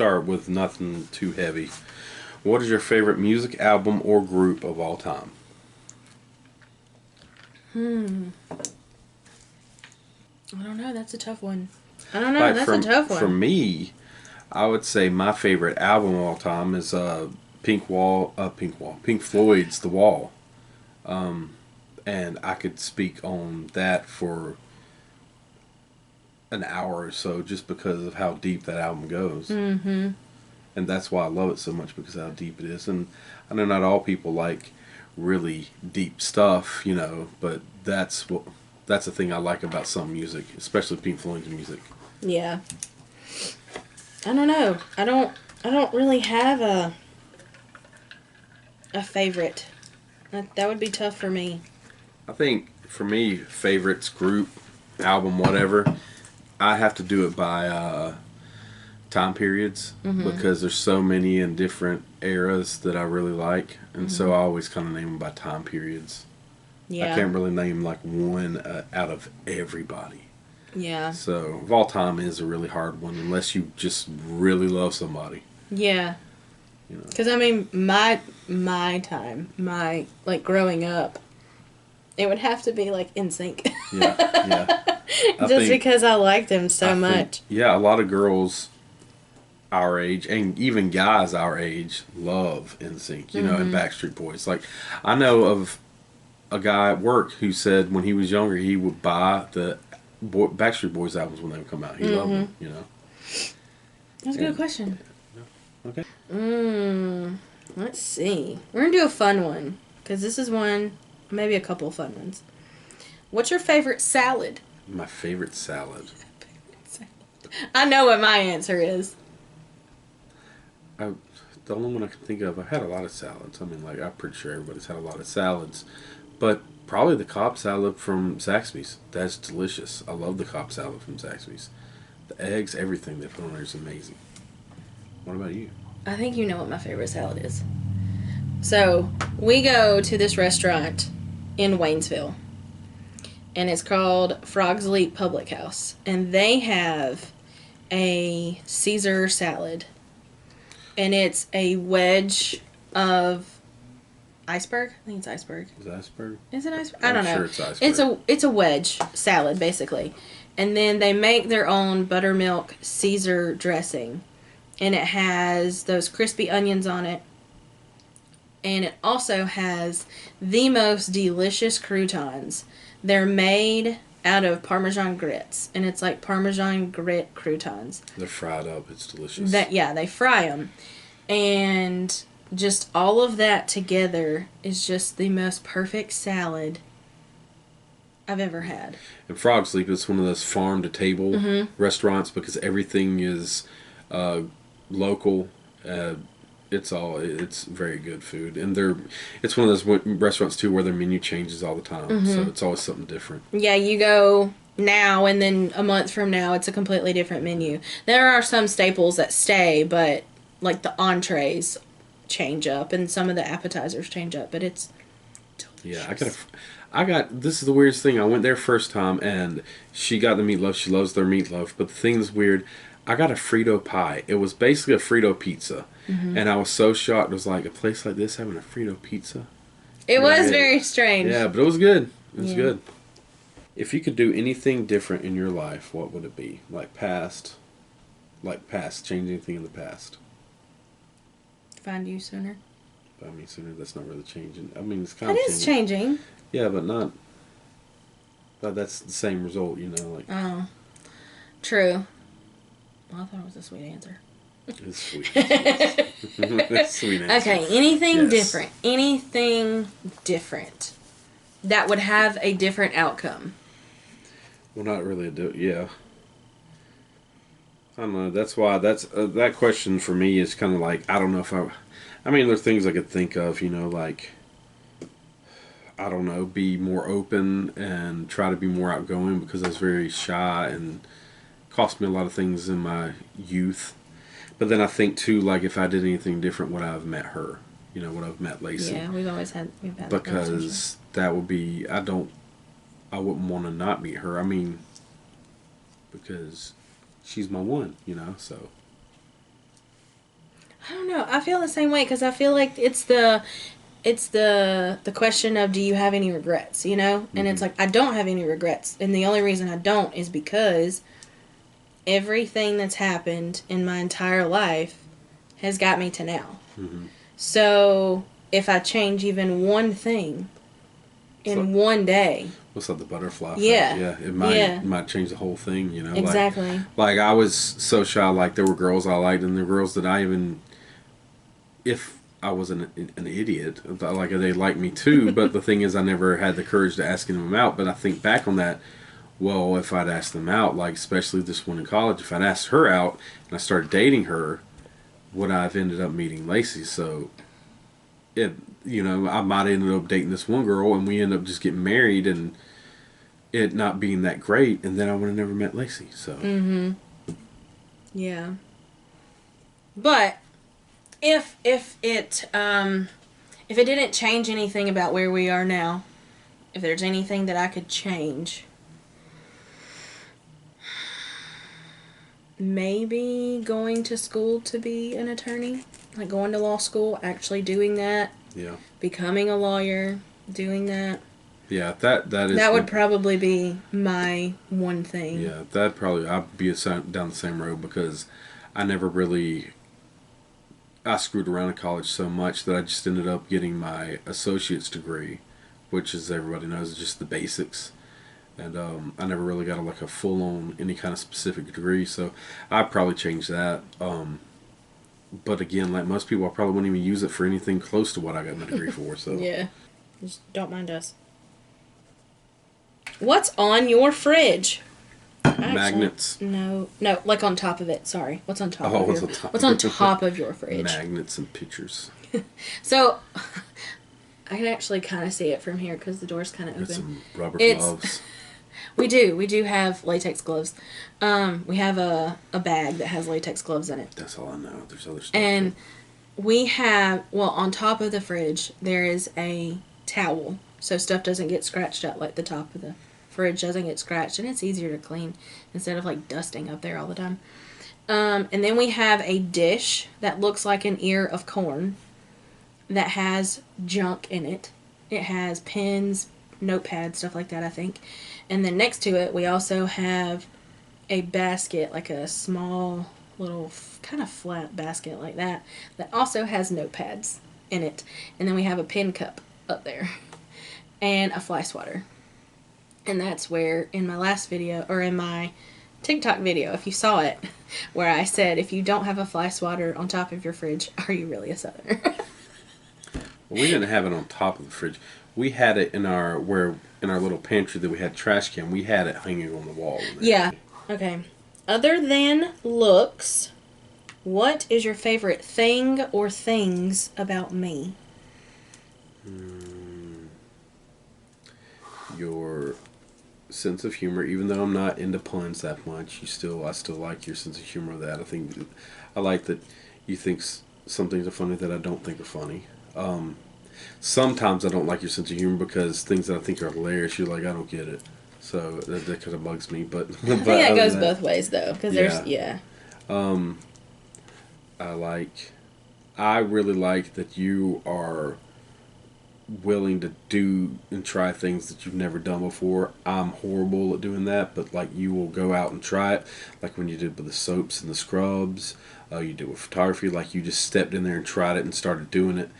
start with nothing too heavy. What is your favorite music album or group of all time? I don't know. That's a tough one. I don't know. That's a tough one. For me, I would say my favorite album of all time is Pink Floyd's The Wall. And I could speak on that for an hour or so just because of how deep that album goes. Mm-hmm. And that's why I love it so much, because of how deep it is. And I know not all people like really deep stuff, you know, but that's the thing I like about some music, especially Pink Floyd's music. Yeah. I don't know. I don't really have a favorite. That would be tough for me. I think for me, favorites, group, album, whatever, I have to do it by time periods, because there's so many in different eras that I really like, and so I always kind of name them by time periods. Yeah. I can't really name like one out of everybody. Yeah. So of all time is a really hard one unless you just really love somebody. Yeah. You know. Because I mean, my time, like growing up, it would have to be like NSYNC. Yeah. Just because I liked them so much. Yeah, a lot of girls our age, and even guys our age, love NSYNC, you know, and Backstreet Boys. Like, I know of a guy at work who said when he was younger he would buy the Backstreet Boys albums when they would come out. He loved them, you know. That's a good question. Okay. Let's see. We're going to do a fun one, because this is one, maybe a couple of fun ones. What's your favorite salad? My favorite salad? I know what my answer is. The only one I can think of, I've had a lot of salads. I mean, like, I'm pretty sure everybody's had a lot of salads. But probably the Cobb salad from Zaxby's. That's delicious. I love the Cobb salad from Zaxby's. The eggs, everything they put on there is amazing. What about you? I think you know what my favorite salad is. So, we go to this restaurant in Waynesville, and it's called Frog's Leap Public House. And they have a Caesar salad. And it's a wedge of iceberg. I think it's iceberg. Is it iceberg? Is it iceberg? I don't know. I'm sure it's iceberg. It's a wedge salad, basically. And then they make their own buttermilk Caesar dressing. And it has those crispy onions on it. And it also has the most delicious croutons. They're made out of Parmesan grits, and it's like Parmesan grit croutons. They're fried up. It's delicious. They fry them, and just all of that together is just the most perfect salad I've ever had. And Frog's Leap is one of those farm to table restaurants, because everything is local. It's very good food, and it's one of those restaurants too where their menu changes all the time, so it's always something different. Yeah, you go now, and then a month from now it's a completely different menu. There are some staples that stay, but like the entrees change up, and some of the appetizers change up, but it's delicious. Yeah, this is the weirdest thing. I went there first time, and she got the meatloaf. She loves their meatloaf, but the thing that's weird, I got a Frito pie. It was basically a Frito pizza. And I was so shocked. It was like, a place like this having a Frito pizza? It was very strange. Yeah, but it was good. It was good. If you could do anything different in your life, what would it be? Change anything in the past. Find you sooner. I mean, sooner, that's not really changing. I mean, it's kind of changing. It is changing. Yeah, but not... But that's the same result, you know? Like. Oh. True. Well, I thought it was a sweet answer. It's sweet. It's sweet answer. Okay, anything different. Anything different that would have a different outcome. Well, not really yeah. I don't know. That's why that question for me is kind of like, I don't know if I mean, there's things I could think of, you know, like, I don't know, be more open and try to be more outgoing, because I was very shy and cost me a lot of things in my youth. But then I think too, like, if I did anything different, would I have met her? You know, would I have met Lacey? Yeah, we've had because that would be, I wouldn't want to not meet her. I mean, because she's my one, you know, so. I don't know. I feel the same way because I feel like it's the question of, do you have any regrets, you know? And it's like, I don't have any regrets. And the only reason I don't is because everything that's happened in my entire life has got me to now. Mm-hmm. So if I change even one thing in one day. What's up, the butterfly effect? Yeah. Yeah, it might change the whole thing, you know? Exactly. Like I was so shy, like there were girls I liked and there were girls that I even, if I was an idiot, like they liked me too, but the thing is I never had the courage to ask them out. But I think back on that, well, if I'd asked them out, like especially this one in college, if I'd asked her out and I started dating her, would I have ended up meeting Lacey? So it, you know, I might have ended up dating this one girl and we end up just getting married and it not being that great, and then I would have never met Lacey. So Yeah. But if it didn't change anything about where we are now, if there's anything that I could change, maybe going to school to be an attorney, like going to law school, actually doing that, yeah, becoming a lawyer, doing that. yeah, that is That would probably be my one thing. yeah, that probably I'd be down the same road because I never really. I screwed around in college so much that I just ended up getting my associate's degree, which, as everybody knows, is just the basics. And I never really got like a full-on any kind of specific degree, so I'd probably change that. But again, like most people, I probably wouldn't even use it for anything close to what I got my degree for. So Yeah, just don't mind us. What's on your fridge? Actually, magnets. No, like on top of it. Sorry, what's on top? Oh, of what's your, on top? What's on top of your fridge? Magnets and pictures. So, I can actually kind of see it from here because the door's kind of Got open. some rubber It's- gloves. We do have latex gloves. We have a bag that has latex gloves in it. That's all I know. There's other stuff. And we have, well, on top of the fridge, there is a towel. So stuff doesn't get scratched up, like the top of the fridge doesn't get scratched. And it's easier to clean instead of like dusting up there all the time. And then we have a dish that looks like an ear of corn that has junk in it. It has pens, notepads, stuff like that, I think. And then next to it, we also have a basket, like a small little kind of flat basket like that also has notepads in it. And then we have a pen cup up there and a fly swatter. And that's where in my last video, or in my TikTok video, if you saw it, where I said, if you don't have a fly swatter on top of your fridge, are you really a Southerner? Well, we didn't have it on top of the fridge. We had it in our little pantry that we had trash can. We had it hanging on the wall. Yeah. Okay. Other than looks, what is your favorite thing or things about me? Your sense of humor, even though I'm not into puns that much, I still like your sense of humor. That I like that you think some things are funny that I don't think are funny. Sometimes I don't like your sense of humor because things that I think are hilarious, you're like, I don't get it. So that kind of bugs me. But I think that goes both ways, though. Because I really like that you are willing to do and try things that you've never done before. I'm horrible at doing that, but like you will go out and try it. Like when you did with the soaps and the scrubs, you did with photography. Like you just stepped in there and tried it and started doing it.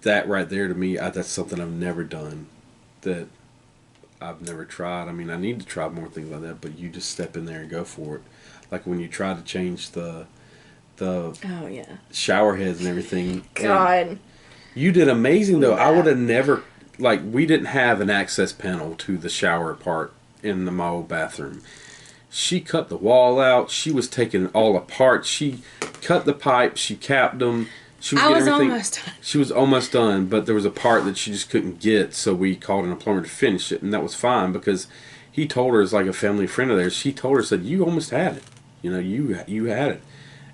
That right there to me, that's something I've never done. That I've never tried. I mean, I need to try more things like that, but you just step in there and go for it. Like when you try to change the oh yeah, shower heads and everything. God, You did amazing though. Yeah. I would have never, like, we didn't have an access panel to the shower part in my old bathroom. She cut the wall out. She was taking it all apart. She cut the pipes. She capped them. She was I getting was everything. almost done. She was almost done, but there was a part that she just couldn't get, so we called in a plumber to finish it, and that was fine because he told her, as like a family friend of theirs, she told her, said, you almost had it. You know, you had it.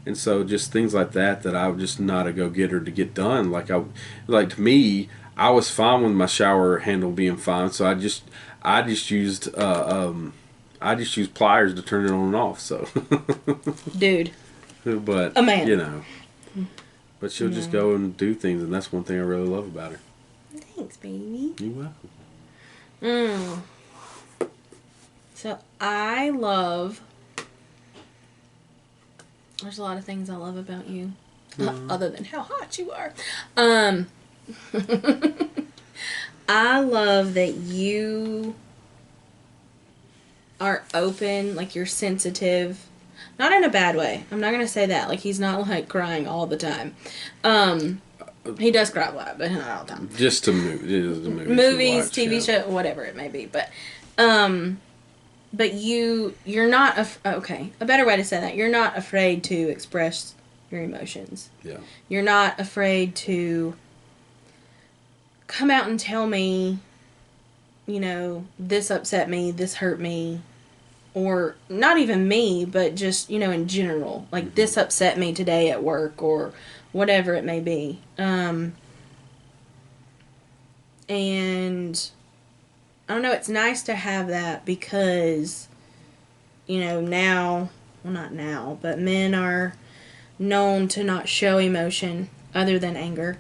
And so just things like that I would just not a go-getter to get done. Like to me, I was fine with my shower handle being fine, so I just used pliers to turn it on and off. So, Dude, but a man. you know, But she'll just go and do things, and that's one thing I really love about her. Thanks, baby. You're welcome. So I love. There's a lot of things I love about you, other than how hot you are. I love that you are open, like you're sensitive. Not in a bad way. I'm not gonna say that. Like he's not like crying all the time. He does cry a lot, but not all the time. Just to movies, Movies, TV show, whatever it may be. But you're not okay. A better way to say that, you're not afraid to express your emotions. Yeah. You're not afraid to come out and tell me, you know, this upset me, this hurt me, or not even me, but just, you know, in general. Like, this upset me today at work, or whatever it may be. And, I don't know, it's nice to have that because, you know, now, well, not now, but men are known to not show emotion other than anger.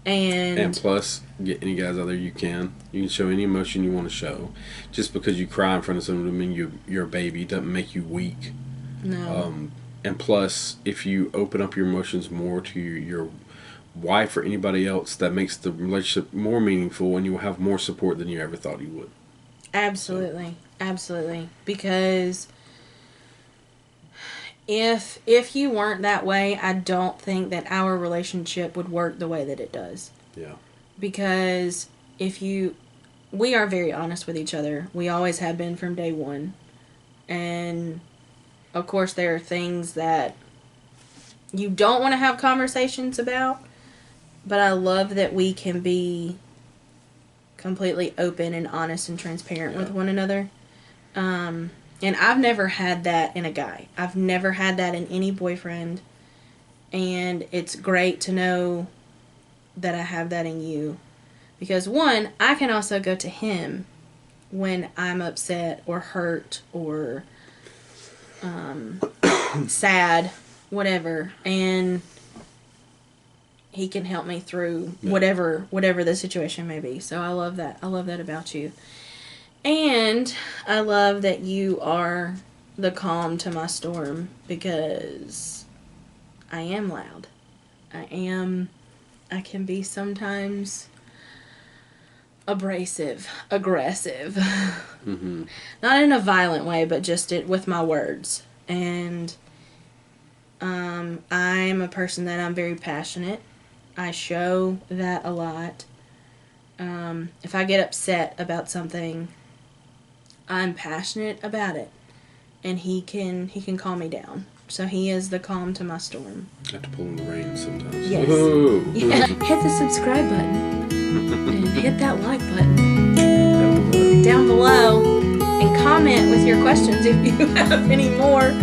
And plus, get any guys out there you can show any emotion you want to show. Just because you cry in front of someone doesn't mean you're a baby. It doesn't make you weak. No. And plus, if you open up your emotions more to your wife or anybody else, that makes the relationship more meaningful, and you will have more support than you ever thought you would. Absolutely. Absolutely. Because if you weren't that way, I don't think that our relationship would work the way that it does. Yeah. Because we are very honest with each other. We always have been from day one. And of course there are things that you don't want to have conversations about, but I love that we can be completely open and honest and transparent with one another. And I've never had that in a guy. I've never had that in any boyfriend. And it's great to know that I have that in you. Because one, I can also go to him when I'm upset or hurt or sad, whatever. And he can help me through whatever the situation may be. So I love that. I love that about you. And I love that you are the calm to my storm, because I am loud. I can be sometimes abrasive, aggressive. Mm-hmm. Not in a violent way, but just with my words. And I'm a person that I'm very passionate. I show that a lot. If I get upset about something, I'm passionate about it, and he can calm me down. So he is the calm to my storm. I have to pull in the reins sometimes. Yes. Yeah. Hit the subscribe button and hit that like button down below, and comment with your questions if you have any more.